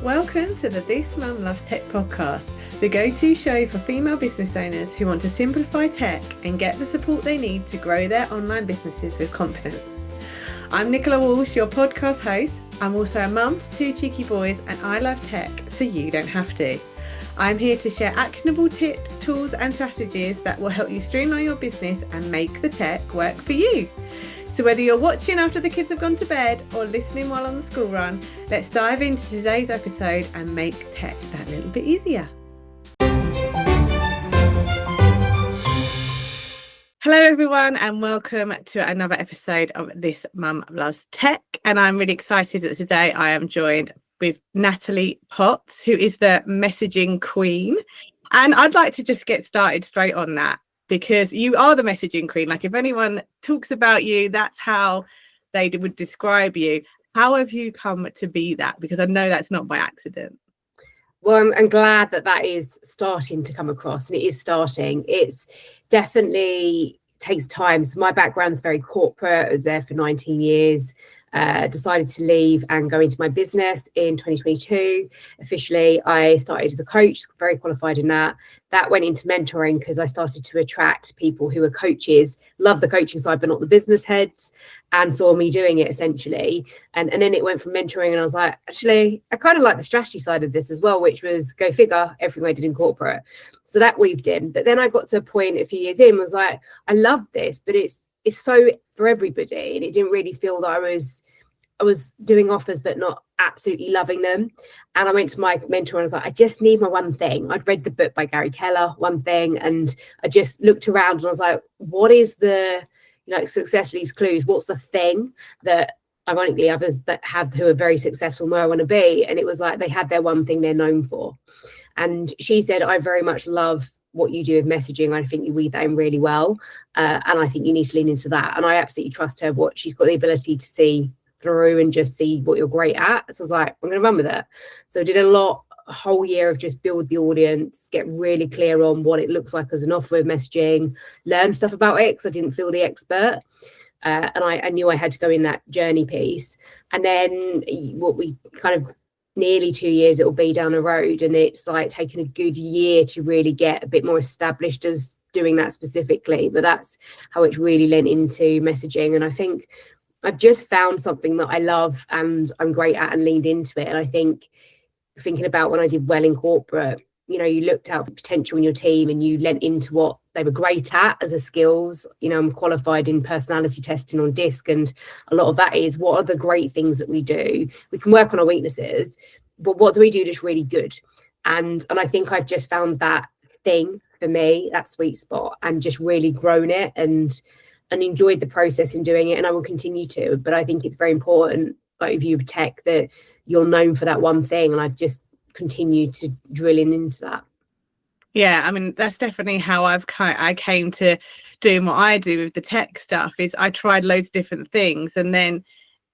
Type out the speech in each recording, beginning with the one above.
Welcome to the This Mum Loves Tech podcast, the go-to show for female business owners who want to simplify tech and get the support they need to grow their online businesses with confidence. I'm Nicola Walsh, your podcast host. I'm also a mum to two cheeky boys and I love tech, so you don't have to. I'm here to share actionable tips, tools and strategies that will help you streamline your business and make the tech work for you. So whether you're watching after the kids have gone to bed or listening while on the school run, let's dive into today's episode and make tech that little bit easier. Hello everyone and welcome to another episode of This Mum Loves Tech. And I'm really excited that today I am joined with Natalie Potts, who is the messaging queen. And I'd like to just get started straight on that, because you are the messaging queen. Like if anyone talks about you, that's how they would describe you. How have you come to be that? Because I know that's not by accident. Well, I'm glad that is starting to come across, and it is starting. It's definitely takes time. So my background's very corporate. I was there for 19 years. Decided to leave and go into my business in 2022. Officially, I started as a coach, very qualified in that. That went into mentoring because I started to attract people who are coaches, love the coaching side, but not the business heads, and saw me doing it essentially. And then it went from mentoring, and I was like, actually, I kind of like the strategy side of this as well, which was go figure, everything I did in corporate. So that weaved in. But then I got to a point a few years in, was like, I love this, but it's so for everybody, and it didn't really feel that I was doing offers but not absolutely loving them. And I went to my mentor and I was like, I just need my one thing. I'd read the book by Gary Keller, One Thing, and I just looked around and I was like, what is the, success leaves clues? What's the thing that ironically others that have who are very successful where I want to be? And it was like they had their one thing they're known for. And she said, I very much love what you do with messaging. I think you weave that in really well. And I think you need to lean into that. And I absolutely trust her. She's got the ability to see through and just see what you're great at. So I was like, I'm going to run with it. So I did a whole year of just build the audience, get really clear on what it looks like as an offer with messaging, learn stuff about it because I didn't feel the expert. And I knew I had to go in that journey piece. And then what we kind of nearly 2 years it will be down the road, and it's like taking a good year to really get a bit more established as doing that specifically. But that's how it's really lent into messaging. And I think I've just found something that I love and I'm great at and leaned into it. And I think thinking about when I did well in corporate, you looked out the potential in your team and you lent into what they were great at as a skills. I'm qualified in personality testing on DISC, and a lot of that is what are the great things that we do. We can work on our weaknesses, but what do we do that's really good? And I think I've just found that thing for me, that sweet spot, and just really grown it and enjoyed the process in doing it, and I will continue to. But I think it's very important, like if you tech, that you're known for that one thing, and I've just continued to drill into that. Yeah, I mean, that's definitely how I came to doing what I do with the tech stuff. Is I tried loads of different things, and then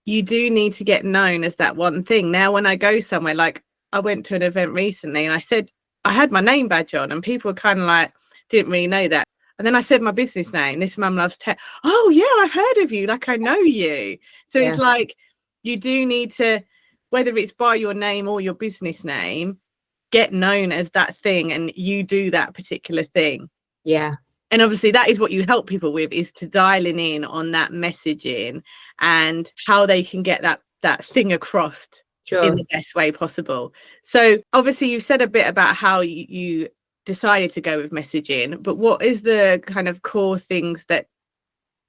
you do need to get known as that one thing. Now, when I go somewhere, like I went to an event recently and I said I had my name badge on, and people were kind of like, didn't really know that. And then I said my business name, This Mum Loves Tech. Oh yeah, I've heard of you. Like I know you. So yeah. It's like you do need to, whether it's by your name or your business name, get known as that thing, and you do that particular thing. Yeah. And obviously that is what you help people with, is to dialing in on that messaging and how they can get that thing across in the best way possible. So obviously you've said a bit about how you decided to go with messaging, but what is the kind of core things that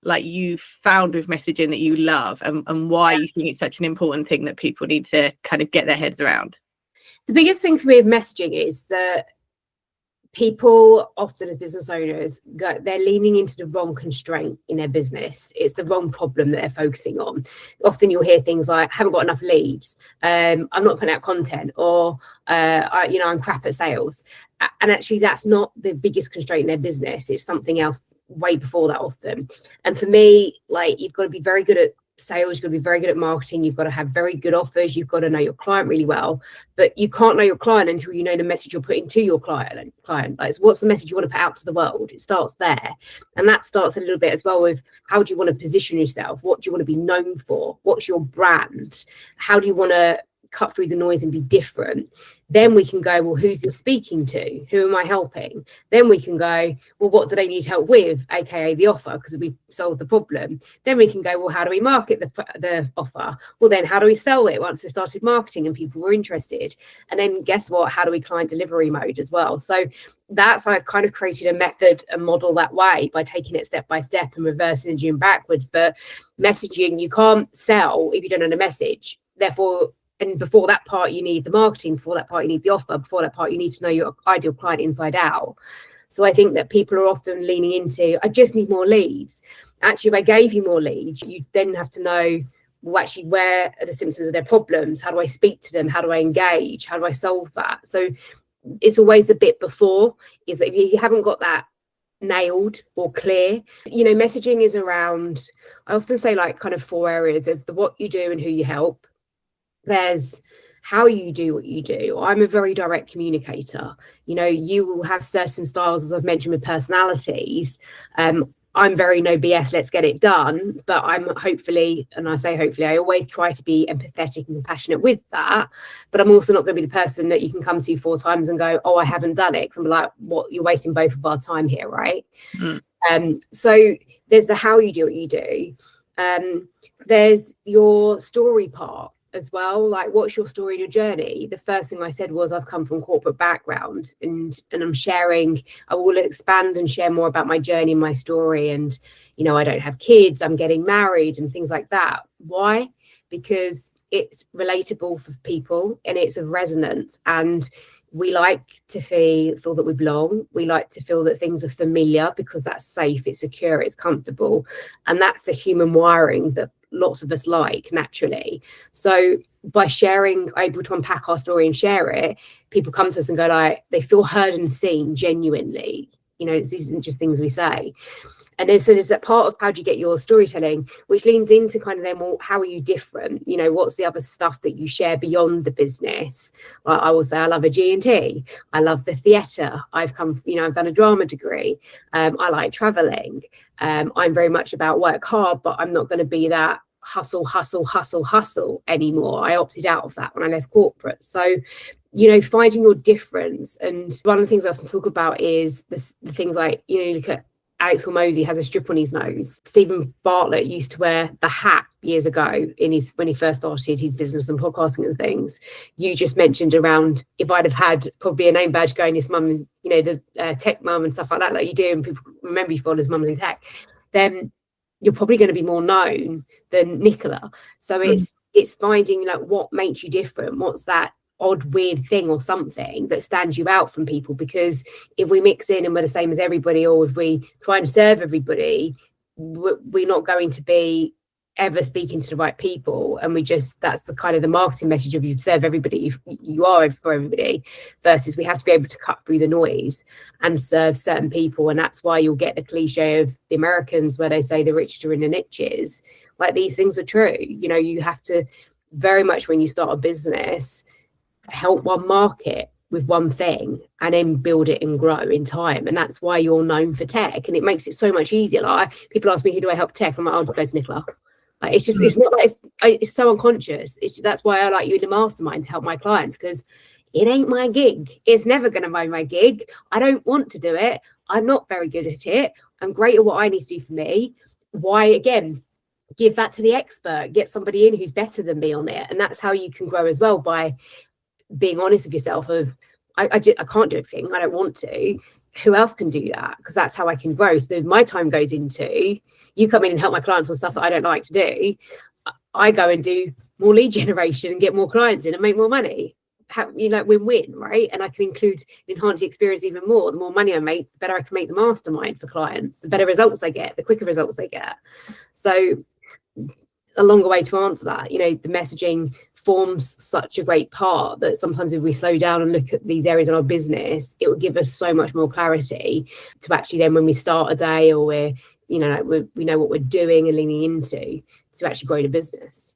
like you found with messaging that you love, and why you think it's such an important thing that people need to kind of get their heads around? The biggest thing for me with messaging is that people often as business owners they're leaning into the wrong constraint in their business. It's the wrong problem that they're focusing on. Often you'll hear things like, haven't got enough leads, I'm not putting out content, or I'm crap at sales. And actually that's not the biggest constraint in their business. It's something else way before that often. And for me, like, you've got to be very good at sales, you've got to be very good at marketing, you've got to have very good offers, you've got to know your client really well. But you can't know your client until you know the message you're putting to your client. Like, so what's the message you want to put out to the world? It starts there. And that starts a little bit as well with, how do you want to position yourself? What do you want to be known for? What's your brand? How do you want to cut through the noise and be different, then we can go, well, who's it speaking to? Who am I helping? Then we can go, well, what do they need help with, aka the offer, because we solved the problem. Then we can go, well, how do we market the offer? Well, then how do we sell it once we started marketing and people were interested? And then guess what? How do we client delivery mode as well? So that's how I've kind of created a method, a model that way, by taking it step by step and reverse engineering backwards. But messaging, you can't sell if you don't know the message. Therefore, and before that part, you need the marketing. Before that part, you need the offer. Before that part, you need to know your ideal client inside out. So I think that people are often leaning into, I just need more leads. Actually, if I gave you more leads, you then have to know, well, actually, where are the symptoms of their problems? How do I speak to them? How do I engage? How do I solve that? So it's always the bit before, is that if you haven't got that nailed or clear, messaging is around, I often say, like, kind of 4 areas. There's the what you do and who you help. There's how you do what you do. I'm a very direct communicator. You will have certain styles, as I've mentioned, with personalities. I'm very no BS, let's get it done. But I'm hopefully, and I say hopefully, I always try to be empathetic and compassionate with that. But I'm also not going to be the person that you can come to 4 times and go, oh, I haven't done it. Because I'm like, what? You're wasting both of our time here, right? So there's the how you do what you do. There's your story part as well. Like, what's your story and your journey? The first thing I said was, I've come from corporate background, and I'm sharing, I will expand and share more about my journey and my story. And I don't have kids, I'm getting married and things like that. Why? Because it's relatable for people and it's of resonance, and we like to feel that we belong. We like to feel that things are familiar because that's safe, it's secure, it's comfortable. And that's the human wiring that lots of us like naturally. So by sharing, able to unpack our story and share it, people come to us and go, like, they feel heard and seen genuinely. This isn't just things we say. And then so there's that part of how do you get your storytelling, which leans into kind of then, well, how are you different? What's the other stuff that you share beyond the business? Like, I will say, I love a G&T. I love the theatre. I've done a drama degree. I like traveling. I'm very much about work hard, but I'm not going to be that hustle anymore. I opted out of that when I left corporate. So, finding your difference. And one of the things I often talk about is the things like, look at Alex Hormozy has a strip on his nose. Stephen Bartlett used to wear the hat years ago when he first started his business and podcasting and things. You just mentioned around, if I'd have had probably a name badge going, his mum, the tech mum and stuff like that, like you do, and people remember you for as mums in tech, then you're probably going to be more known than Nicola. So it's finding, like, what makes you different. What's that odd, weird thing or something that stands you out from people? Because if we mix in and we're the same as everybody, or if we try and serve everybody, we're not going to be ever speaking to the right people. And that's the kind of the marketing message of, you serve everybody, you are for everybody, versus we have to be able to cut through the noise and serve certain people. And that's why you'll get the cliche of the Americans where they say the rich are in the niches. Like, these things are true. You have to very much, when you start a business, help one market with one thing and then build it and grow in time. And that's why you're known for tech, and it makes it so much easier. Like, people ask me, who do I help tech? I'm like, oh, go to Nicola. Like, it's just, it's not like it's so unconscious. That's why I like you in the mastermind, to help my clients, because it ain't my gig. It's never going to be my gig. I don't want to do it. I'm not very good at it. I'm great at what I need to do for me. Why, again, give that to the expert, get somebody in who's better than me on it. And that's how you can grow as well, by being honest with yourself of, I can't do a thing, I don't want to. Who else can do that? Because that's how I can grow. So my time goes into, you come in and help my clients on stuff that I don't like to do. I go and do more lead generation and get more clients in and make more money. Win-win, right? And I can enhance the experience even more. The more money I make, the better I can make the mastermind for clients, the better results I get, the quicker results I get. So a longer way to answer that, the messaging forms such a great part that sometimes if we slow down and look at these areas in our business, it will give us so much more clarity to actually then, when we start a day, or we know what we're doing and leaning into, to actually grow the business.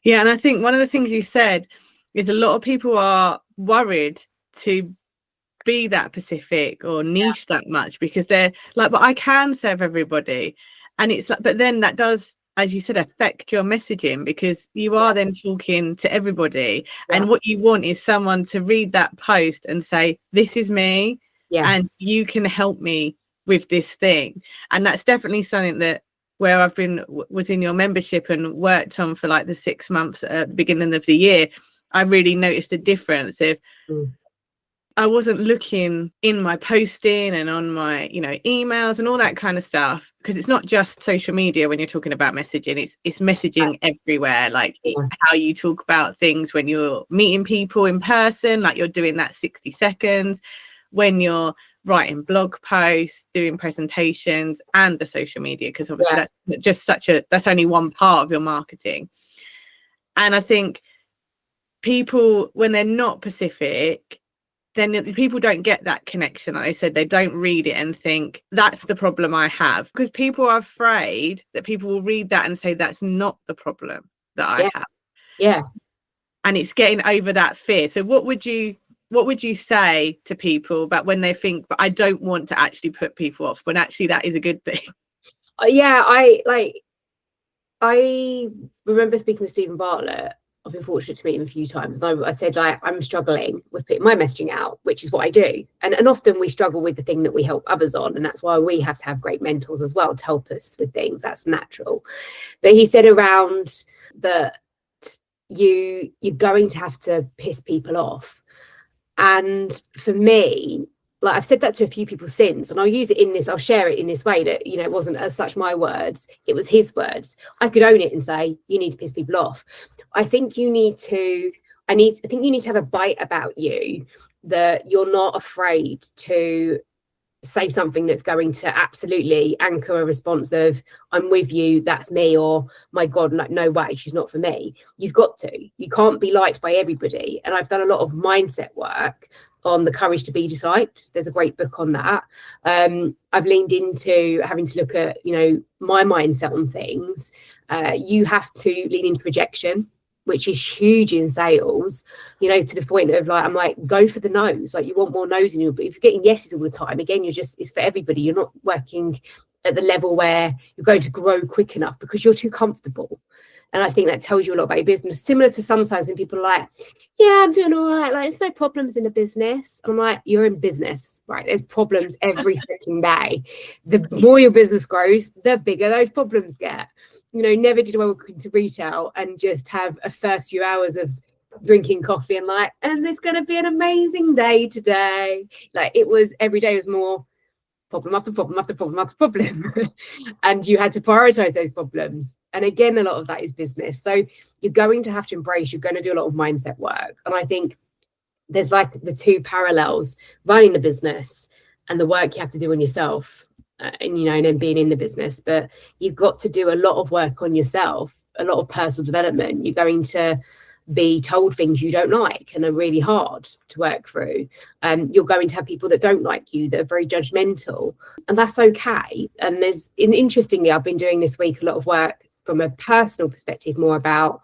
Yeah, and I think one of the things you said is a lot of people are worried to be that specific or niche that much, because they're like, but I can serve everybody. And it's like, but then that does as you said, affect your messaging, because you are then talking to everybody. Yeah. And what you want is someone to read that post and say, this is me, and you can help me with this thing. And that's definitely something that where I've been was in your membership and worked on for like the 6 months at the beginning of the year. I really noticed a difference. If I wasn't looking in my posting and on my, emails and all that kind of stuff, because it's not just social media when you're talking about messaging, it's messaging everywhere, like how you talk about things when you're meeting people in person, like you're doing that 60 seconds, when you're writing blog posts, doing presentations, and the social media, because obviously that's just that's only one part of your marketing. And I think people, when they're not Pacific, then people don't get that connection. Like I said, they don't read it and think that's the problem I have, because people are afraid that people will read that and say that's not the problem that I have. Yeah. And it's getting over that fear. So what would you say to people about when they think, but I don't want to actually put people off, when actually that is a good thing? I remember speaking with Stephen Bartlett. I've been fortunate to meet him a few times. And I said, like, I'm struggling with putting my messaging out, which is what I do. And often we struggle with the thing that we help others on. And that's why we have to have great mentors as well to help us with things. That's natural. But he said around that you're going to have to piss people off. And for me, like, I've said that to a few people since, and I'll share it in this way that, it wasn't as such my words, it was his words. I could own it and say, you need to piss people off. I think you need to have a bite about you, that you're not afraid to say something that's going to absolutely anchor a response of, I'm with you, that's me, or my God, no way, she's not for me. You can't be liked by everybody. And I've done a lot of mindset work on the courage to be disliked. There's a great book on that. I've leaned into having to look at, my mindset on things. You have to lean into rejection, which is huge in sales, to the point of, like, I'm like, go for the no's. Like, you want more no's in you, but if you're getting yeses all the time, again, it's for everybody. You're not working at the level where you're going to grow quick enough because you're too comfortable. And I think that tells you a lot about your business. Similar to sometimes when people are like, yeah, I'm doing all right. Like, there's no problems in the business. I'm like, you're in business, right? There's problems every freaking day. The more your business grows, the bigger those problems get. Never did I walk into retail and just have a first few hours of drinking coffee and there's going to be an amazing day today. Like, it was, every day was more problem after problem after problem after problem. And you had to prioritize those problems. And again, a lot of that is business. So you're going to have to embrace, you're going to do a lot of mindset work. And I think there's like the two parallels: running the business and the work you have to do on yourself. And then being in the business, but you've got to do a lot of work on yourself, a lot of personal development. You're going to be told things you don't like and are really hard to work through. You're going to have people that don't like you, that are very judgmental, and that's okay. And interestingly, I've been doing this week a lot of work from a personal perspective, more about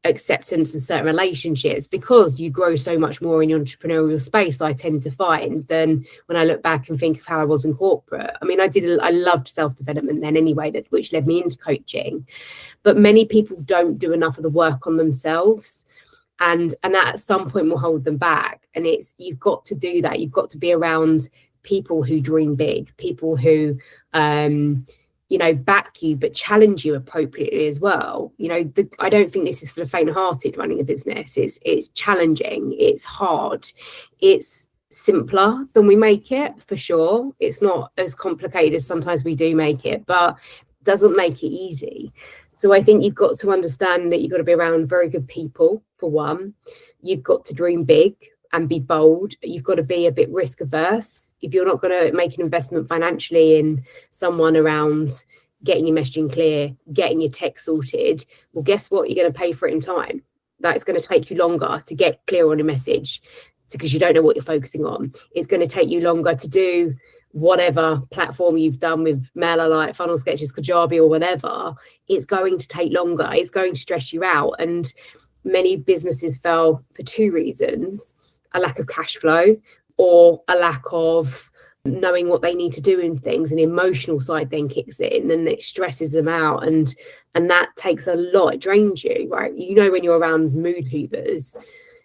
acceptance in certain relationships, because you grow so much more in your entrepreneurial space, I tend to find, than when I look back and think of how I was in corporate. I mean, I loved self-development then anyway, which led me into coaching. But many people don't do enough of the work on themselves. And that at some point will hold them back. And you've got to do that. You've got to be around people who dream big, people who back you, but challenge you appropriately as well. I don't think this is for the faint-hearted, running a business. It's challenging, it's hard, it's simpler than we make it, for sure. It's not as complicated as sometimes we do make it, but it doesn't make it easy. So I think you've got to understand that you've got to be around very good people, for one. You've got to dream big and be bold. You've got to be a bit risk averse. If you're not going to make an investment financially in someone around getting your messaging clear, getting your tech sorted, well, guess what? You're going to pay for it in time. That's going to take you longer to get clear on your message, because you don't know what you're focusing on. It's going to take you longer to do whatever platform you've done with MailerLite, Funnel Sketches, Kajabi, or whatever. It's going to take longer. It's going to stress you out. And many businesses fail for two reasons: a lack of cash flow, or a lack of knowing what they need to do in things, and the emotional side then kicks in and it stresses them out, and that takes a lot. It drains you, right? You know, when you're around mood hoovers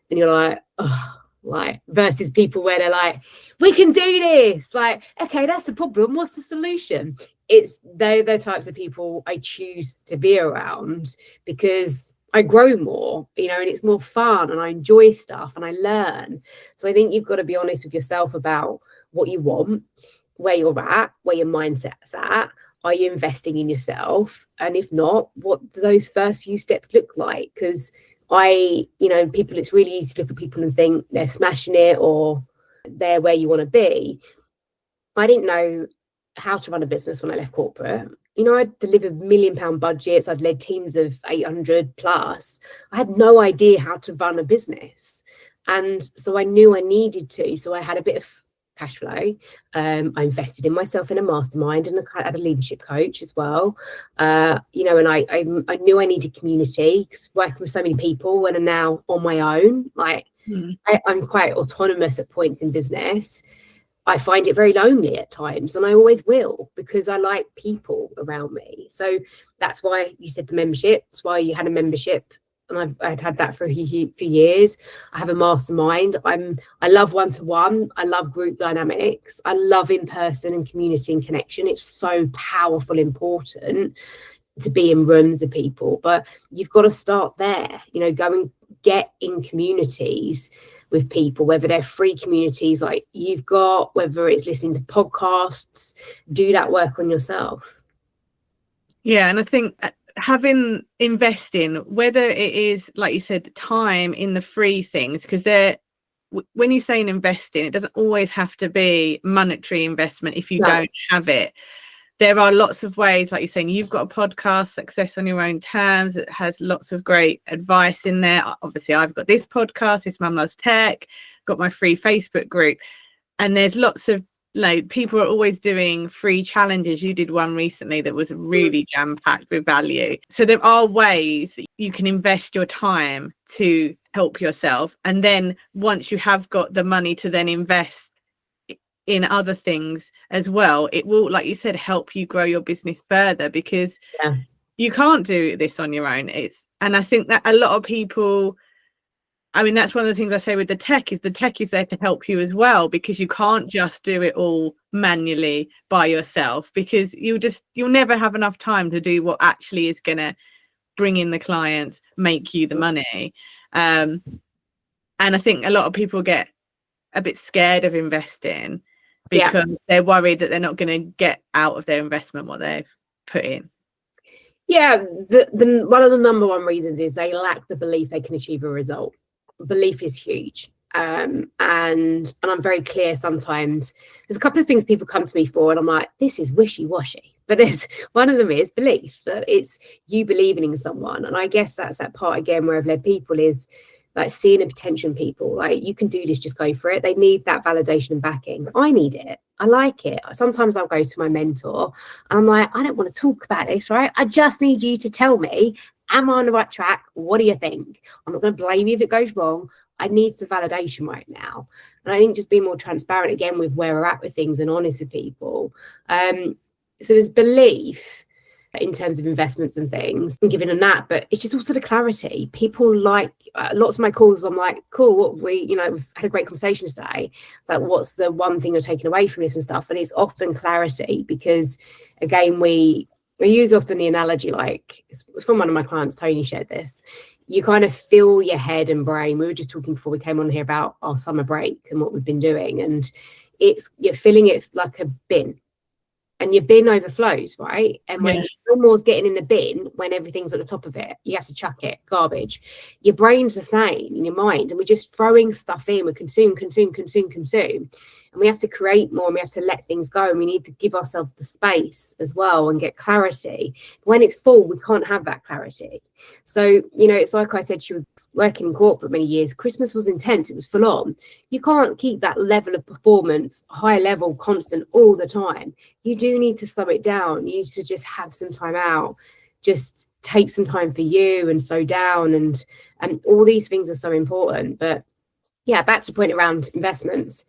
and you're like, oh, like, versus people where they're like, we can do this, like, okay, that's the problem, what's the solution? They're the types of people I choose to be around, because I grow more, you know, and it's more fun and I enjoy stuff and I learn. So I think you've got to be honest with yourself about what you want, where you're at, where your mindset's at. Are you investing in yourself? And if not, what do those first few steps look like? Because people, it's really easy to look at people and think they're smashing it or they're where you want to be. I didn't know how to run a business when I left corporate. You know, I'd delivered £1 million budgets. I'd led teams of 800 plus. I had no idea how to run a business. And so I knew I needed to. So I had a bit of cash flow. I invested in myself in a mastermind, and I had a leadership coach as well. And I knew I needed community, because working with so many people when I'm now on my own, like I'm quite autonomous at points in business. I find it very lonely at times, and I always will, because I like people around me. So that's why you said the membership. That's why you had a membership, and I've had that for years. I have a mastermind. I love one-to-one. I love group dynamics. I love in-person and community and connection. It's so powerful, important to be in rooms of people, but you've got to start there. You know, go and get in communities with people, whether they're free communities like you've got, whether it's listening to podcasts. Do that work on yourself. Yeah, and I think investing, whether it is, like you said, time in the free things, because when you say investing, it doesn't always have to be monetary investment if you don't have it. There are lots of ways, like you're saying, you've got a podcast, Success on Your Own Terms. It has lots of great advice in there. Obviously, I've got this podcast, This Mum Loves Tech, got my free Facebook group. And there's lots of, like, people are always doing free challenges. You did one recently that was really jam-packed with value. So there are ways that you can invest your time to help yourself. And then once you have got the money to then invest in other things as well, it will, like you said, help you grow your business further, because you can't do this on your own. And I think that a lot of people, I mean, that's one of the things I say with the tech is there to help you as well, because you can't just do it all manually by yourself, because you'll never have enough time to do what actually is going to bring in the clients, make you the money. And I think a lot of people get a bit scared of investing because they're worried that they're not going to get out of their investment what they've put in. Yeah, the one of the number one reasons is they lack the belief they can achieve a result. Belief is huge. And I'm very clear sometimes. There's a couple of things people come to me for, and I'm like, this is wishy-washy. But one of them is belief, that it's you believing in someone. And I guess that's that part again where I've led people is like seeing a potential in people, like, you can do this, just go for it. They need that validation and backing. I need it. I like it. Sometimes I'll go to my mentor and I'm like, I don't want to talk about this, right? I just need you to tell me, am I on the right track? What do you think? I'm not going to blame you if it goes wrong. I need some validation right now. And I think just being more transparent again with where we're at with things and honest with people. So there's belief in terms of investments and things and giving them that, but it's just also the clarity. People like lots of my calls, I'm like, cool, we've had a great conversation today. It's like, what's the one thing you're taking away from this and stuff? And it's often clarity, because again, we use often the analogy, like from one of my clients, Tony shared this. You kind of fill your head and brain. We were just talking before we came on here about our summer break and what we've been doing, and you're filling it like a bin. And your bin overflows, right? And when no more's getting in the bin, when everything's at the top of it, you have to chuck it, garbage. Your brain's the same in your mind, and we're just throwing stuff in. We consume. And we have to create more, and we have to let things go, and we need to give ourselves the space as well and get clarity. When it's full, we can't have that clarity. So, it's like I said, she was working in corporate many years. Christmas was intense. It was full on. You can't keep that level of performance, high level, constant all the time. You do need to slow it down. You need to just have some time out, just take some time for you and slow down. And all these things are so important. But yeah, back to the point around investments.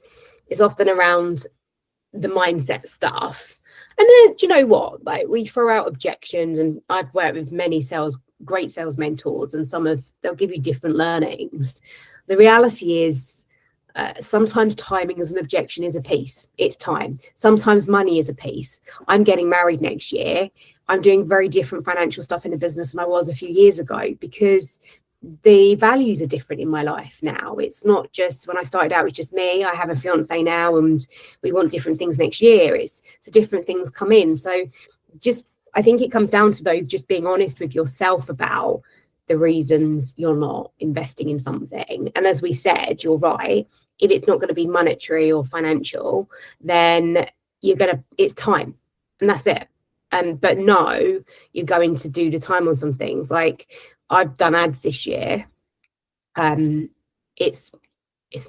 It's often around the mindset stuff. And then, do you know what? Like, we throw out objections, and I've worked with many great sales mentors, and they'll give you different learnings. The reality is, sometimes timing as an objection is a piece. It's time. Sometimes money is a piece. I'm getting married next year. I'm doing very different financial stuff in the business than I was a few years ago, because the values are different in my life now. It's not just, when I started out, it was just me. I have a fiance now, and we want different things next year. It's different things come in. So I think it comes down to, though, just being honest with yourself about the reasons you're not investing in something. And as we said, you're right. If it's not going to be monetary or financial, then it's time, and that's it. But no, you're going to do the time on some things. Like, I've done ads this year. It's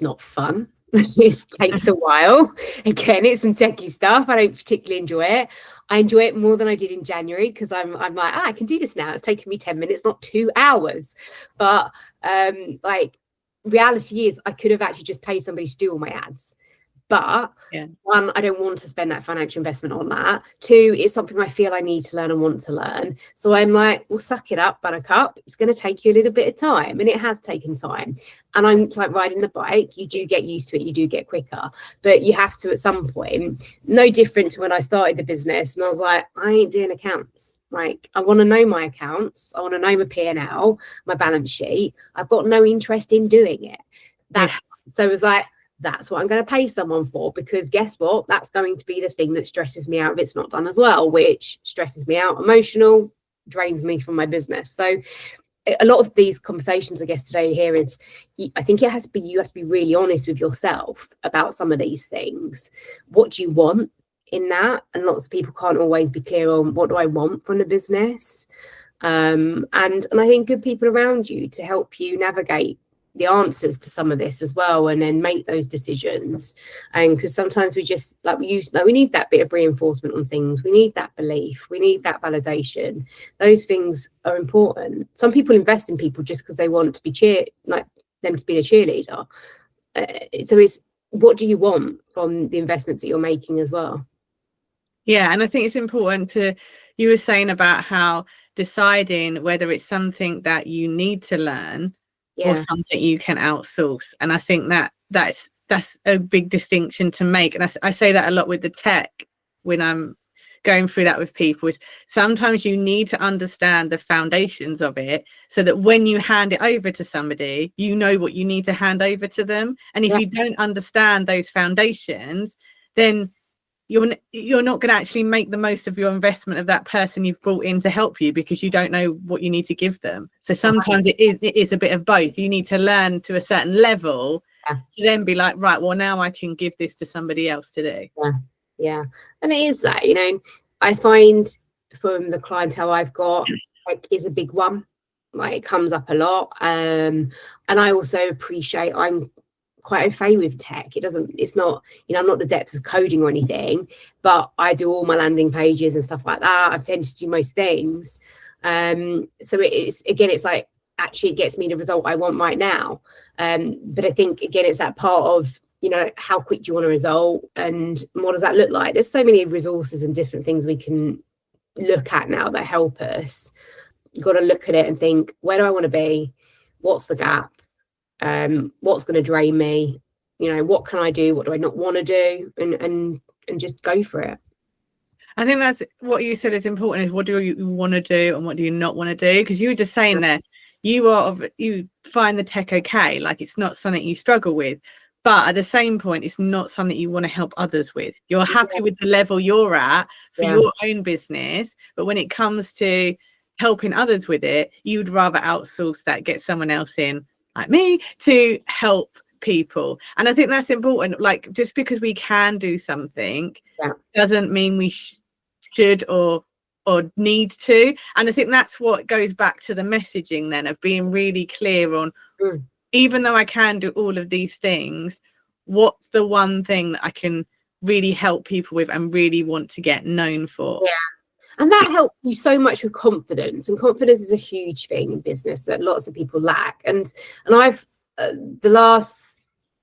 not fun. It takes a while. Again, it's some techie stuff. I don't particularly enjoy it. I enjoy it more than I did in January, because I'm like, I can do this now. It's taken me 10 minutes, not 2 hours. But like, reality is, I could have actually just paid somebody to do all my ads. But one, I don't want to spend that financial investment on that. Two, it's something I feel I need to learn and want to learn. So I'm like, well, suck it up, buttercup. It's going to take you a little bit of time. And it has taken time. And I'm like riding the bike. You do get used to it. You do get quicker. But you have to, at some point, no different to when I started the business. And I was like, I ain't doing accounts. Like, I want to know my accounts. I want to know my P&L, my balance sheet. I've got no interest in doing it. So it was like, that's what I'm going to pay someone for, because guess what? That's going to be the thing that stresses me out if it's not done as well, which stresses me out, emotional, drains me from my business. So a lot of these conversations, I guess, today here is, I think you have to be really honest with yourself about some of these things. What do you want in that? And lots of people can't always be clear on, what do I want from the business? And I think good people around you to help you navigate the answers to some of this as well, and then make those decisions. And because sometimes we just we need that bit of reinforcement on things. We need that belief, we need that validation. Those things are important. Some people invest in people just because they want to be them to be a cheerleader. So it's, what do you want from the investments that you're making as well? Yeah, and I think it's important you were saying about how deciding whether it's something that you need to learn or something you can outsource. And I think that's a big distinction to make. And I say that a lot with the tech when I'm going through that with people, is sometimes you need to understand the foundations of it, so that when you hand it over to somebody, you know what you need to hand over to them. And if you don't understand those foundations, then you're not going to actually make the most of your investment of that person you've brought in to help you, because you don't know what you need to give them. So sometimes it is a bit of both. You need to learn to a certain level to then be like, right, well, now I can give this to somebody else to do. Yeah. And it is that, I find from the clientele I've got, like, is a big one. Like, it comes up a lot. And I also appreciate, I'm quite okay with tech. It's not, I'm not the depths of coding or anything, but I do all my landing pages and stuff like that. I've tended to do most things. So it's like, actually it gets me the result I want right now. But I think, again, it's that part of, how quick do you want a result, and what does that look like? There's so many resources and different things we can look at now that help us. You've got to look at it and think, where do I want to be? What's the gap? What's going to drain me? What can I do? What do I not want to do? And just go for it. I think that's what you said is important, is what do you want to do and what do you not want to do? Because you were just saying there, you find the tech okay, like it's not something you struggle with, but at the same point, it's not something you want to help others with. You're happy with the level you're at for your own business, but when it comes to helping others with it, you would rather outsource that, get someone else in, like me, to help people. And I think that's important. Like, just because we can do something doesn't mean we should or need to. And I think that's what goes back to the messaging then, of being really clear on, even though I can do all of these things, what's the one thing that I can really help people with and really want to get known for? And that helps you so much with confidence. And confidence is a huge thing in business that lots of people lack. And I've the last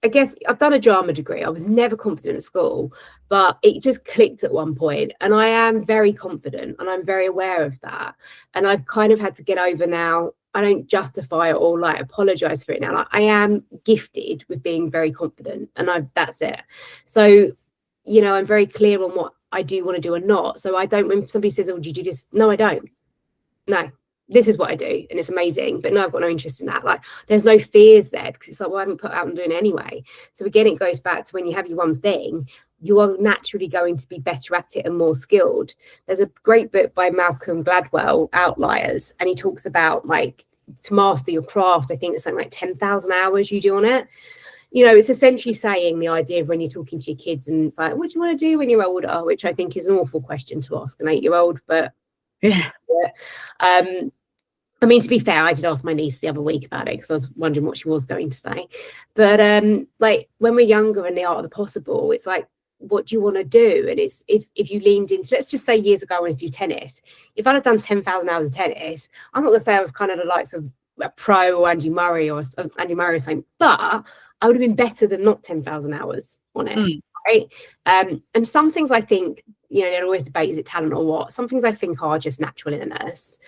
I guess I've done a drama degree. I was never confident at school, but it just clicked at one point. And I am very confident and I'm very aware of that. And I've kind of had to get over now. I don't justify it or like apologize for it now. Like, I am gifted with being very confident and that's it. So, you know, I'm very clear on what I do want to do and not. So I don't, when somebody says, oh, did you do this? No, I don't. No, this is what I do and it's amazing, but no, I've got no interest in that. Like, there's no fears there because it's like, well, I haven't put out and doing it anyway. So again, it goes back to when you have your one thing, you are naturally going to be better at it and more skilled. There's a great book by Malcolm Gladwell, Outliers, and he talks about like to master your craft. I think it's something like 10,000 hours you do on it. You know, it's essentially saying the idea of when you're talking to your kids and it's like, what do you want to do when you're older? Which I think is an awful question to ask an 8-year-old, but yeah. I mean, to be fair, I did ask my niece the other week about it because I was wondering what she was going to say. But like when we're younger and the art of the possible, it's like, what do you want to do? And it's if you leaned into, let's just say years ago I wanted to do tennis. If I'd have done 10,000 hours of tennis, I'm not going to say I was kind of the likes of a pro or Andy Murray or something, but I would have been better than not 10,000 hours on it. Right. And some things I think, you know, there's always debate, is it talent or what? Some things I think are just natural innocence.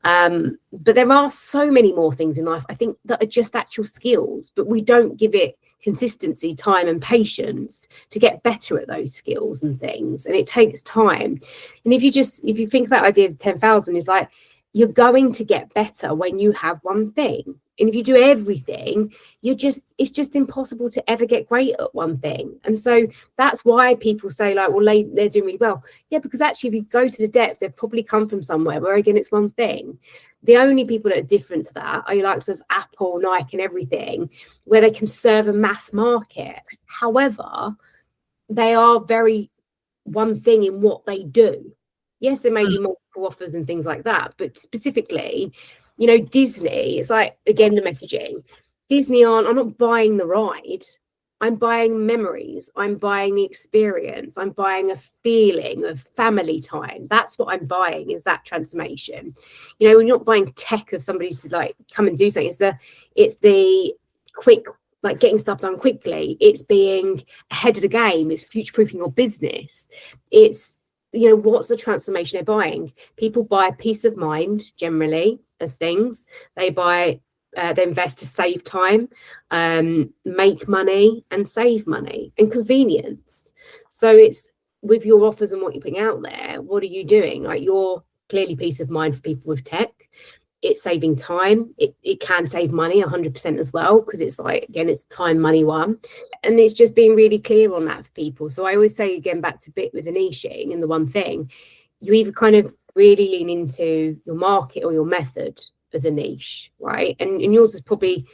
But there are so many more things in life, I think, that are just actual skills, but we don't give it consistency, time and patience to get better at those skills and things. And it takes time. And if you think that idea of 10,000 is like, you're going to get better when you have one thing. And if you do everything, it's just impossible to ever get great at one thing. And so that's why people say like, well, they're doing really well. Yeah, because actually, if you go to the depths, they've probably come from somewhere where, again, it's one thing. The only people that are different to that are your likes of Apple, Nike and everything, where they can serve a mass market. However, they are very one thing in what they do. Yes, there may be multiple offers and things like that, but specifically, you know, Disney, it's like, again, the messaging. Disney I'm not buying the ride. I'm buying memories. I'm buying the experience. I'm buying a feeling of family time. That's what I'm buying, is that transformation. You know, when you're not buying tech of somebody to like come and do something, it's the quick, like getting stuff done quickly. It's being ahead of the game. It's future-proofing your business. It's, you know, what's the transformation they're buying? People buy peace of mind generally as things. They invest to save time, make money and save money, and convenience. So it's with your offers and what you're putting out there, what are you doing? Like, you're clearly peace of mind for people with tech. It's saving time. It can save money 100% as well, because it's like, again, it's time, money one. And it's just being really clear on that for people. So I always say, again, back to bit with the niching and the one thing, you either kind of really lean into your market or your method as a niche, right? And yours is probably,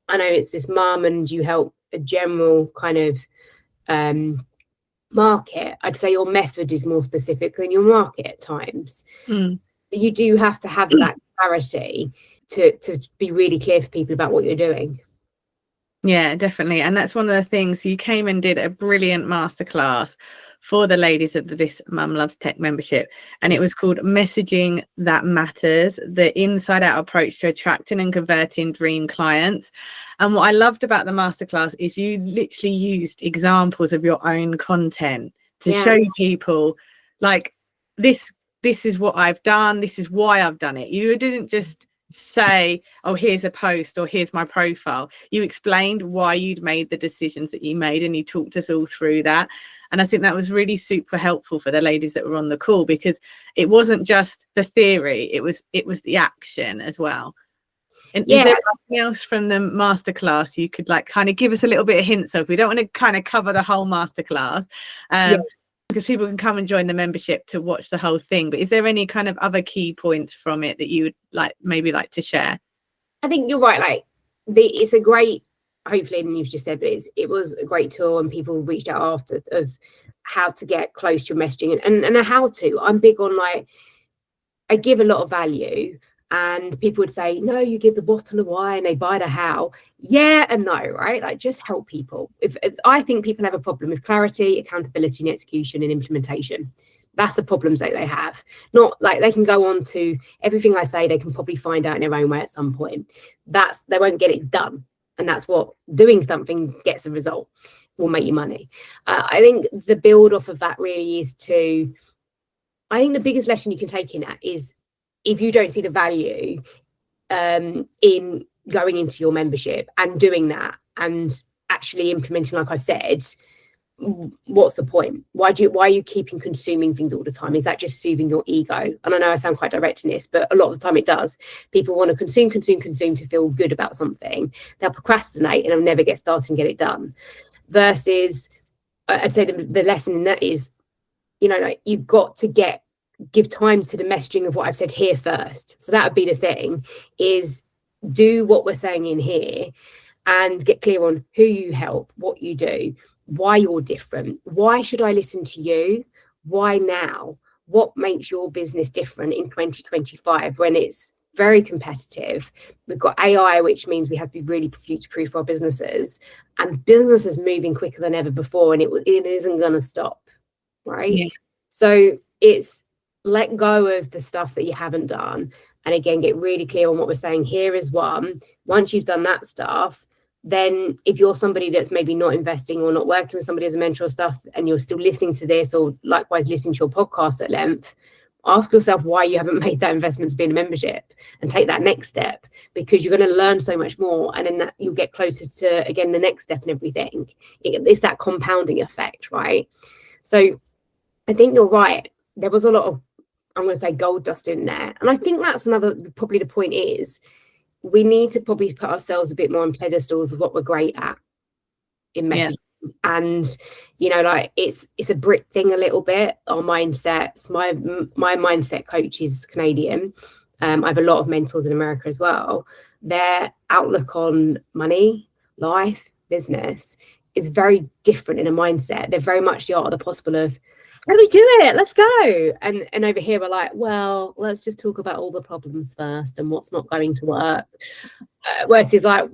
I know it's this mum and you help a general kind of market. I'd say your method is more specific than your market at times. But you do have to have that clarity to be really clear for people about what you're doing. Yeah, definitely. And that's one of the things. You came and did a brilliant masterclass for the ladies of This Mum Loves Tech membership, and it was called Messaging That Matters, the inside out approach to attracting and converting dream clients. And what I loved about the masterclass is you literally used examples of your own content to show people like, this is what I've done, this is why I've done it. You didn't just say, oh, here's a post or here's my profile. You explained why you'd made the decisions that you made, and you talked us all through that. And I think that was really super helpful for the ladies that were on the call, because it wasn't just the theory, it was the action as well. And is there anything else from the masterclass you could like kind of give us a little bit of hints of? We don't want to kind of cover the whole masterclass, because people can come and join the membership to watch the whole thing. But is there any kind of other key points from it that you would like to share? I think you're right. Like, it's a great, hopefully, and you've just said, but it was a great tool, and people reached out after of how to get close to your messaging and a how to. I'm big on, like, I give a lot of value, and people would say, no, you give the what and the why, and they buy the how. Yeah and no, right? Like, just help people. If I think people have a problem with clarity, accountability, and execution and implementation. That's the problems that they have. Not like they can go on to everything I say, they can probably find out in their own way at some point. They won't get it done. And that's what doing something gets a result will make you money. I think the build off of that really is I think the biggest lesson you can take in that is, if you don't see the value in going into your membership and doing that and actually implementing, like I've said, what's the point? Why are you keeping consuming things all the time? Is that just soothing your ego? And I know I sound quite direct in this, but a lot of the time it does. People want to consume to feel good about something. They'll procrastinate and they'll never get started and get it done. Versus, I'd say the lesson in that is, like, you've got to give time to the messaging of what I've said here first. So that would be the thing, is do what we're saying in here and get clear on who you help, what you do, why you're different. Why should I listen to you? Why now? What makes your business different in 2025 when it's very competitive? We've got AI, which means we have to be really future-proof for our businesses, and business is moving quicker than ever before, and it isn't going to stop, right? Yeah. So it's let go of the stuff that you haven't done, and again, get really clear on what we're saying here is one. Once you've done that stuff, then if you're somebody that's maybe not investing or not working with somebody as a mentor or stuff, and you're still listening to this, or likewise listening to your podcast at length, ask yourself why you haven't made that investment to be in a membership, and take that next step, because you're going to learn so much more, and then that you'll get closer to, again, the next step and everything. It's that compounding effect, right? So I think you're right. There was a lot of, I'm going to say, gold dust in there. And I think that's probably the point is, we need to probably put ourselves a bit more on pedestals of what we're great at in messaging. Yeah. And, like, it's a Brit thing a little bit, our mindsets. My mindset coach is Canadian. I have a lot of mentors in America as well. Their outlook on money, life, business is very different in a mindset. They're very much the art of the possible of, how do we do it? Let's go. And over here, we're like, well, let's just talk about all the problems first and what's not going to work. Whereas it's like,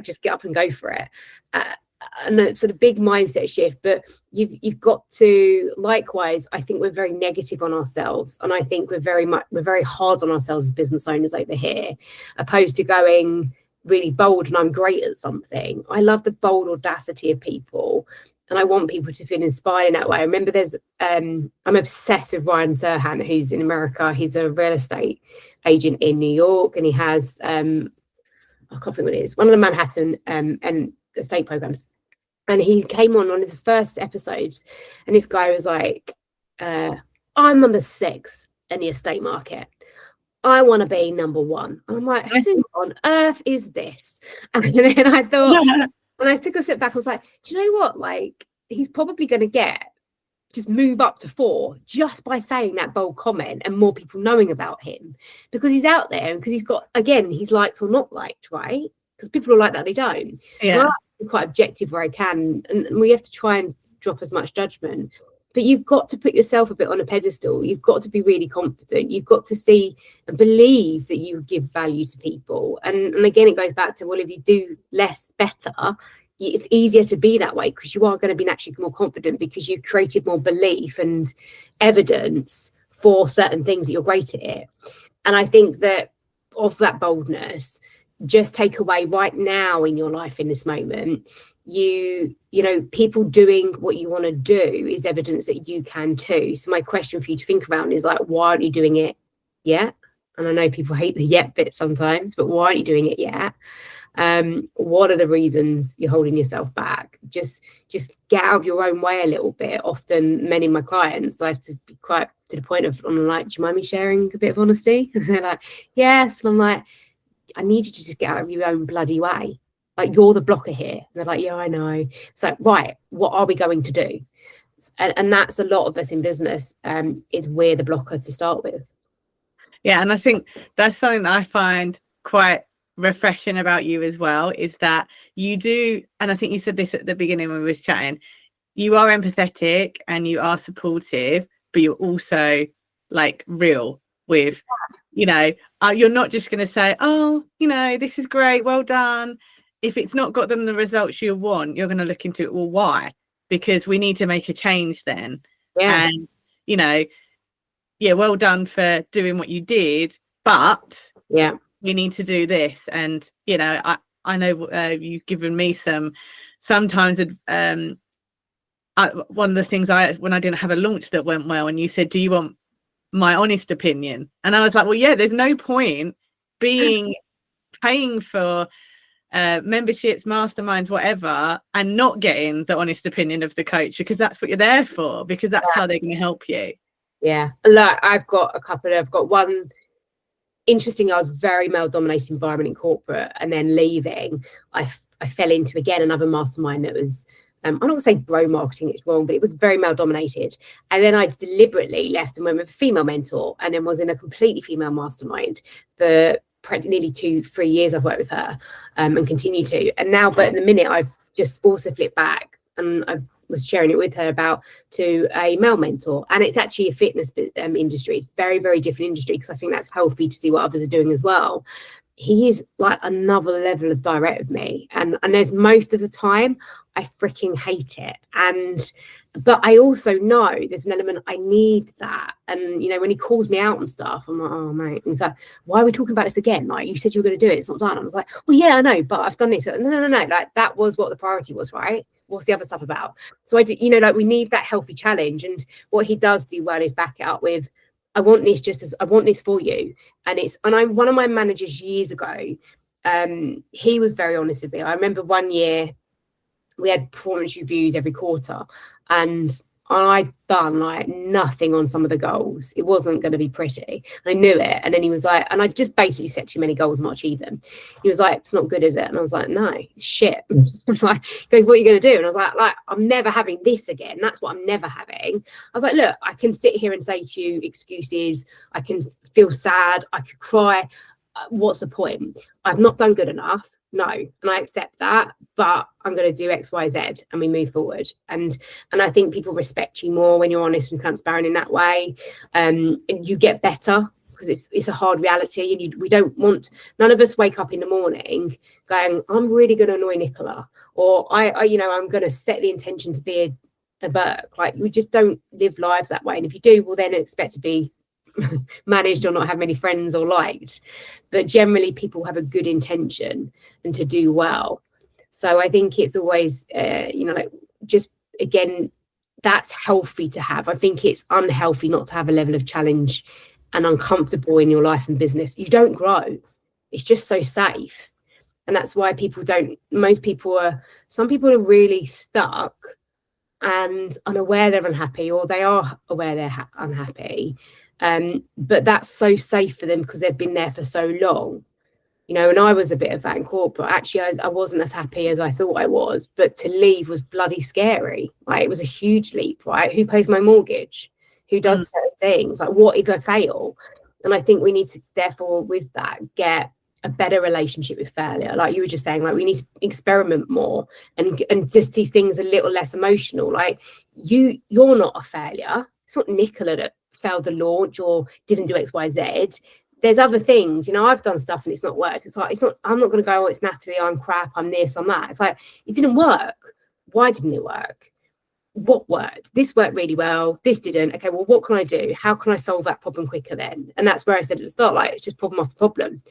just get up and go for it. And it's sort of big mindset shift. But you've got to, likewise, I think we're very negative on ourselves. And I think we're very hard on ourselves as business owners over here, opposed to going really bold and I'm great at something. I love the bold audacity of people. And I want people to feel inspired in that way. I remember I'm obsessed with Ryan Serhant, who's in America. He's a real estate agent in New York, and he has, I can't think what it is, one of the Manhattan and estate programs. And he came on one of the first episodes, and this guy was like, I'm number 6 in the estate market. I want to be number 1. And I'm like, who on earth is this? And then I thought, and I took a step back, I was like, do you know what? Like, he's probably going to just move up to 4 just by saying that bold comment and more people knowing about him, because he's out there and because he's got, again, he's liked or not liked, right? Because people are like that, they don't. Yeah. And I like to be quite objective where I can, and we have to try and drop as much judgment. But you've got to put yourself a bit on a pedestal. You've got to be really confident. You've got to see and believe that you give value to people. And again, it goes back to, well, if you do less better, it's easier to be that way, because you are going to be naturally more confident, because you've created more belief and evidence for certain things that you're great at it. And I think that of that boldness, just take away right now in your life in this moment, people doing what you want to do is evidence that you can too. So my question for you to think around is, like, why aren't you doing it yet? And I know people hate the yet bit sometimes, but why aren't you doing it yet? What are the reasons you're holding yourself back? Just get out of your own way a little bit. Often many of my clients, I have to be quite to the point of, I'm like, do you mind me sharing a bit of honesty? And they're like, yes. And I'm like, I need you to just get out of your own bloody way. Like, you're the blocker here. And they're like, yeah, I know. It's like, right, what are we going to do? And that's a lot of us in business, is we're the blocker to start with. Yeah, and I think that's something that I find quite refreshing about you as well, is that you do, and I think you said this at the beginning when we was chatting, you are empathetic and you are supportive, but you're also, like, real with, you're not just going to say, oh, this is great, well done. If it's not got them the results you want, you're going to look into it. Well, why? Because we need to make a change then. Yeah. And, yeah, well done for doing what you did, but yeah, you need to do this. And, I know you've given me sometimes one of the things when I didn't have a launch that went well, and you said, do you want my honest opinion? And I was like, well, yeah, there's no point paying for memberships, masterminds, whatever, and not getting the honest opinion of the coach, because that's what you're there for, because that's how they're going to help you. Yeah. Look, I've got one interesting. I was very male dominated environment in corporate, and then leaving, I fell into again another mastermind that was I'm not going to say bro marketing, it's wrong, but it was very male dominated. And then I deliberately left and went with a female mentor, and then was in a completely female mastermind for nearly 2-3 years. I've worked with her and continue to. And now, but in the minute, I've just also flipped back, and I was sharing it with her to a male mentor. And it's actually a fitness industry. It's very, very different industry, because I think that's healthy to see what others are doing as well. He is like another level of direct with me, and there's most of the time I freaking hate it, but I also know there's an element I need that. And when he calls me out and stuff, I'm like, oh mate, and he's like, why are we talking about this again? Like, you said you were going to do it, it's not done. I was like, well, yeah, I know, but I've done this. No, like, that was what the priority was, right? What's the other stuff about? So I do, like, we need that healthy challenge. And what he does do well is back it up with, I want this for you. And I'm one of my managers years ago. He was very honest with me. I remember one year we had performance reviews every quarter, and I'd done like nothing on some of the goals. It wasn't going to be pretty. I knew it. And then he was like, and I just basically set too many goals and not achieve them. He was like, it's not good, is it? And I was like, no, it's shit. I was like, what are you going to do? And I was like, I'm never having this again. That's what I'm never having. I was like, look, I can sit here and say to you excuses. I can feel sad. I could cry. What's the point? I've not done good enough. No, and I accept that, but I'm going to do X, Y, Z, and we move forward. And I think people respect you more when you're honest and transparent in that way. And you get better, because it's a hard reality, and none of us wake up in the morning going, I'm really going to annoy Nicola, or I'm going to set the intention to be a Burke. Like, we just don't live lives that way. And if you do, we'll then expect to be managed or not have many friends or liked. But generally people have a good intention and to do well. So I think it's always like, just again, that's healthy to have. I think it's unhealthy not to have a level of challenge and uncomfortable in your life and business. You don't grow. It's just so safe. And that's why some people are really stuck and unaware they're unhappy, or they are aware they're unhappy. But that's so safe for them because they've been there for so long, and I was a bit of that in corporate. Actually, I wasn't as happy as I thought I was, but to leave was bloody scary. Like, it was a huge leap, right? Who pays my mortgage? Who does certain things? Like, what if I fail? And I think we need to, therefore, with that, get a better relationship with failure. Like you were just saying, like, we need to experiment more and just see things a little less emotional. Like, you're not a failure. It's not Nicola that failed a launch or didn't do X, Y, Z. There's other things, I've done stuff and it's not worked. I'm not going to go, oh, it's Natalie, I'm crap, I'm this, I'm that. It's like, it didn't work. Why didn't it work? What worked? This worked really well. This didn't. Okay, well, what can I do? How can I solve that problem quicker then? And that's where I said at the start, like, it's just problem after problem,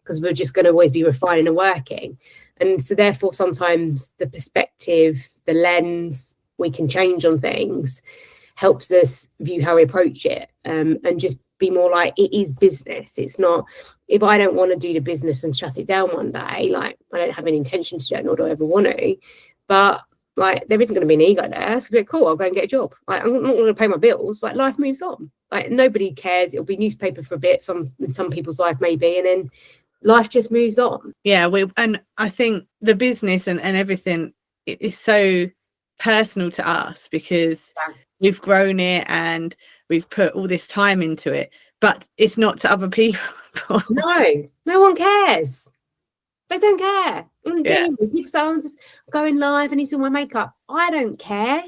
because we're just going to always be refining and working. And so therefore, sometimes the perspective, the lens we can change on things helps us view how we approach it, and just be more like, it is business. It's not, if I don't want to do the business and shut it down one day, like, I don't have any intention to do it, nor do I ever want to, but like, there isn't going to be an ego there. It's going to be cool, I'll go and get a job. Like, I'm not going to pay my bills. Like, life moves on. Like, nobody cares. It'll be newspaper for a bit, in some people's life maybe, and then life just moves on. Yeah, and I think the business and everything is so personal to us, because we've grown it and we've put all this time into it, but it's not to other people. No one cares. They don't care. People say, I'm just going live and he's doing my makeup. I don't care.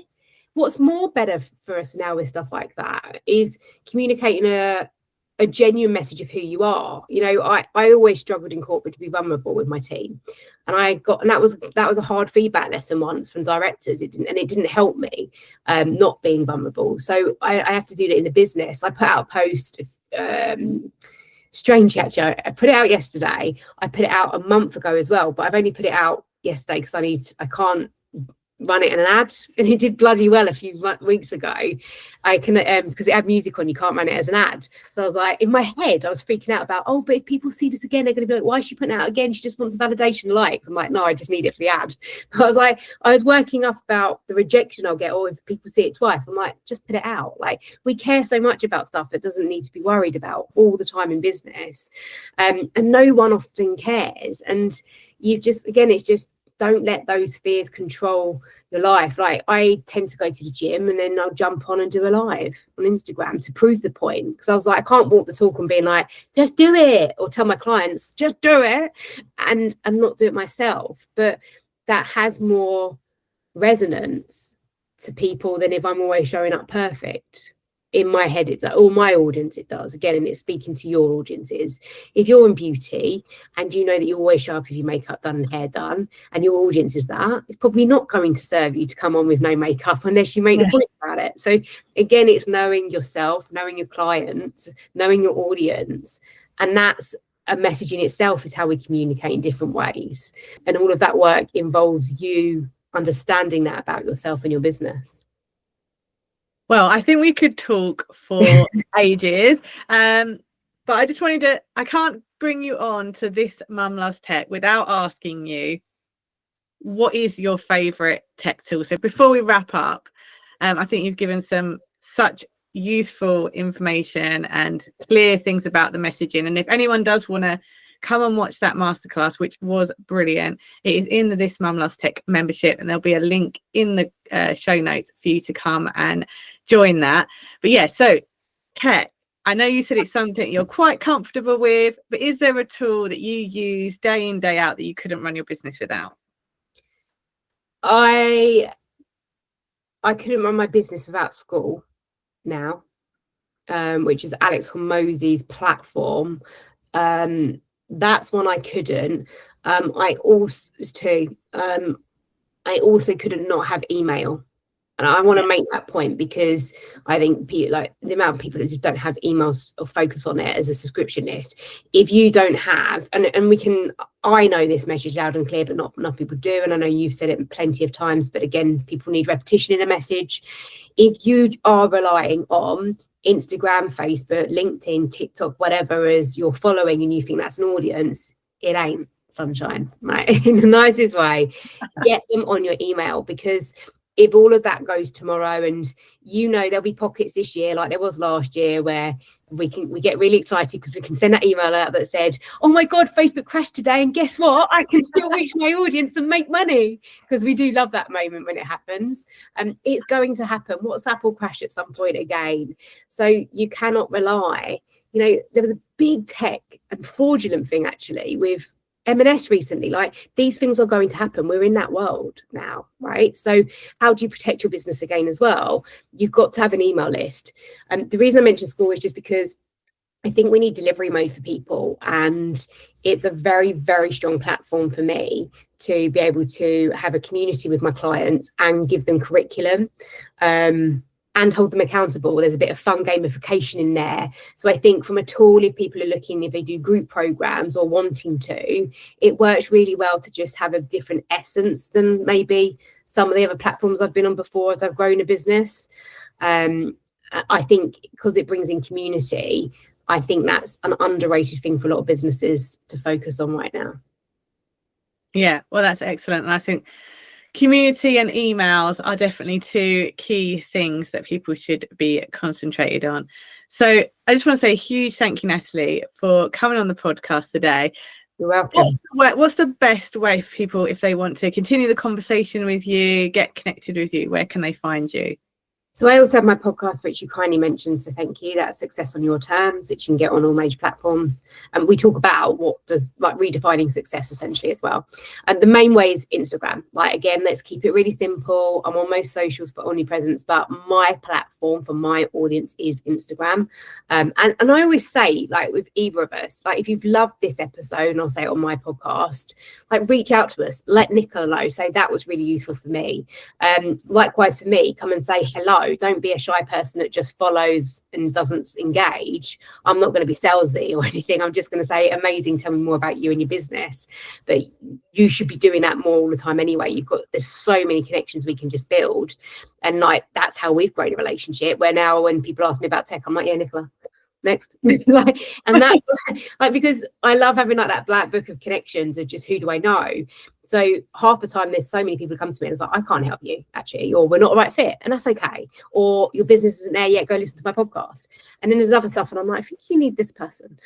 What's more better for us now with stuff like that is communicating a genuine message of who you are. I always struggled in corporate to be vulnerable with my team, and that was a hard feedback lesson once from directors. It didn't help me not being vulnerable. So I have to do that in the business. I put out a post Strangely, actually, I put it out yesterday. I put it out a month ago as well, but I've only put it out yesterday because I can't run it in an ad, and it did bloody well a few weeks ago. I can because it had music on, you can't run it as an ad. So I was like, in my head I was freaking out about, oh, but if people see this again, they're going to be like, why is she putting it out again? She just wants validation likes. I'm like, no, I just need it for the ad. But I was like, I was working up about the rejection I'll get, or if people see it twice. I'm like, just put it out. Like, we care so much about stuff that doesn't need to be worried about all the time in business, and no one often cares. And you just, again, it's just, don't let those fears control your life. Like, I tend to go to the gym and then I'll jump on and do a live on Instagram to prove the point, because I was like, I can't walk the talk and being like, just do it, or tell my clients just do it, and not do it myself. But that has more resonance to people than if I'm always showing up perfect. In my head, it's like, or my audience, it does. Again, and it's speaking to your audiences. If you're in beauty and you know that you always show up with your makeup done and hair done, and your audience is that, it's probably not going to serve you to come on with no makeup unless you make the point about it. So again, it's knowing yourself, knowing your clients, knowing your audience. And that's a message in itself, is how we communicate in different ways. And all of that work involves you understanding that about yourself and your business. Well, I think we could talk for ages, but I just wanted to, I can't bring you on to This Mum Loves Tech without asking you, what is your favourite tech tool? So before we wrap up, I think you've given some such useful information and clear things about the messaging. And if anyone does want to come and watch that masterclass, which was brilliant, it is in the This Mum Loves Tech membership, and there'll be a link in the show notes for you to come and join that. But yeah, so tech, I know you said it's something you're quite comfortable with, but is there a tool that you use day in, day out that you couldn't run your business without? I couldn't run my business without school now, which is Alex Hormozi's platform. That's one I couldn't. I also couldn't not have email. And I want to make that point, because I think like the amount of people that just don't have emails or focus on it as a subscription list. If you don't have, and I know this message loud and clear, but not enough people do. And I know you've said it plenty of times, but again, people need repetition in a message. If you are relying on Instagram, Facebook, LinkedIn, TikTok, whatever as you're following, and you think that's an audience, it ain't, sunshine. Right? In the nicest way, get them on your email, because if all of that goes tomorrow, and there'll be pockets this year like there was last year where we get really excited because we can send that email out that said, oh my god, Facebook crashed today, and guess what, I can still reach my audience and make money, because we do love that moment when it happens. It's going to happen. WhatsApp will crash at some point again, so you cannot rely. There was a big tech and fraudulent thing actually with M&S recently. Like, these things are going to happen. We're in that world now, right? So how do you protect your business again as well? You've got to have an email list. The reason I mentioned school is just because I think we need delivery mode for people, and it's a very, very strong platform for me to be able to have a community with my clients and give them curriculum, and hold them accountable. There's a bit of fun gamification in there. So I think from a tool, if people are looking, if they do group programs or wanting to, it works really well to just have a different essence than maybe some of the other platforms I've been on before as I've grown a business. I think because it brings in community, I think that's an underrated thing for a lot of businesses to focus on right now. Yeah, well, that's excellent. And I think community and emails are definitely two key things that people should be concentrated on. So I just want to say a huge thank you, Natalie, for coming on the podcast today. You're welcome. What's the best way for people, if they want to continue the conversation with you, get connected with you, where can they find you? So I also have my podcast, which you kindly mentioned, so thank you. That's Success on Your Terms, which you can get on all major platforms. And we talk about what does, like, redefining success essentially as well. And the main way is Instagram. Like, again, let's keep it really simple. I'm on most socials for omnipresence, but my platform for my audience is Instagram. And I always say, like, with either of us, like, if you've loved this episode, and I'll say it on my podcast, like, reach out to us, let Nicola know, say that was really useful for me. Likewise for me, come and say hello follow. Don't be a shy person that just follows and doesn't engage. I'm not going to be salesy or anything. I'm just going to say, amazing, tell me more about you and your business. But you should be doing that more all the time anyway. There's so many connections we can just build. And like, that's how we've grown a relationship, where now when people ask me about tech, I'm like, yeah, Nicola, next. Like, and that's like, because I love having like that black book of connections of just who do I know. So half the time there's so many people who come to me and it's like, I can't help you actually, or we're not the right fit, and that's okay, or your business isn't there yet, go listen to my podcast. And then there's other stuff and I'm like, I think you need this person.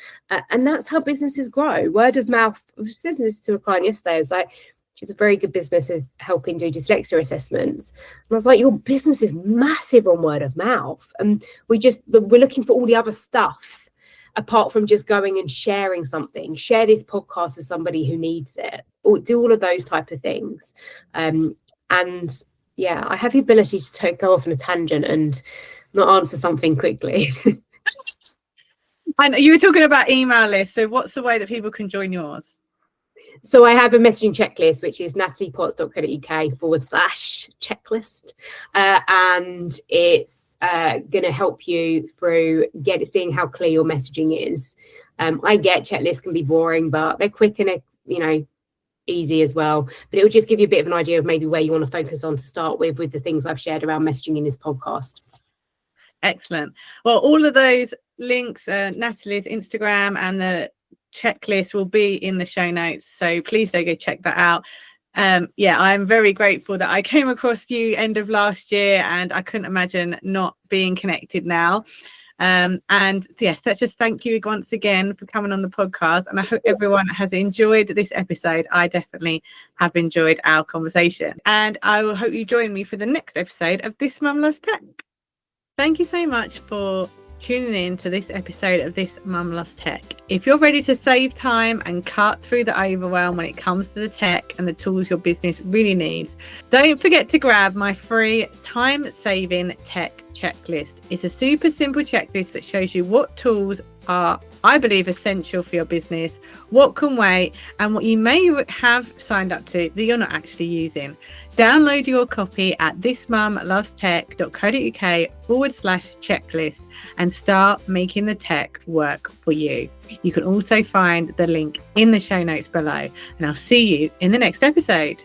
And that's how businesses grow, word of mouth. I was saying this to a client yesterday. I was like, she's a very good business of helping do dyslexia assessments. And I was like, your business is massive on word of mouth. And we're looking for all the other stuff apart from just going and sharing something. Share this podcast with somebody who needs it, or do all of those type of things. And yeah, I have the ability to go off on a tangent and not answer something quickly. And you were talking about email lists. So what's the way that people can join yours? So I have a messaging checklist, which is nataliepotts.co.uk/checklist. And it's going to help you through seeing how clear your messaging is. I get checklists can be boring, but they're quick and easy as well. But it will just give you a bit of an idea of maybe where you want to focus on to start with the things I've shared around messaging in this podcast. Excellent. Well, all of those links, Natalie's Instagram and the checklist will be in the show notes, so please do go check that out. I'm very grateful that I came across you end of last year, and I couldn't imagine not being connected now. So just thank you once again for coming on the podcast, and I hope everyone has enjoyed this episode. I definitely have enjoyed our conversation, and I will hope you join me for the next episode of This Mum Loves Tech. Thank you so much for tuning in to this episode of This Mum Loves Tech. If you're ready to save time and cut through the overwhelm when it comes to the tech and the tools your business really needs, don't forget to grab my free time-saving tech checklist. It's a super simple checklist that shows you what tools are, I believe, essential for your business, what can wait, and what you may have signed up to that you're not actually using. Download your copy at thismumlovestech.co.uk/checklist and start making the tech work for you. You can also find the link in the show notes below, and I'll see you in the next episode.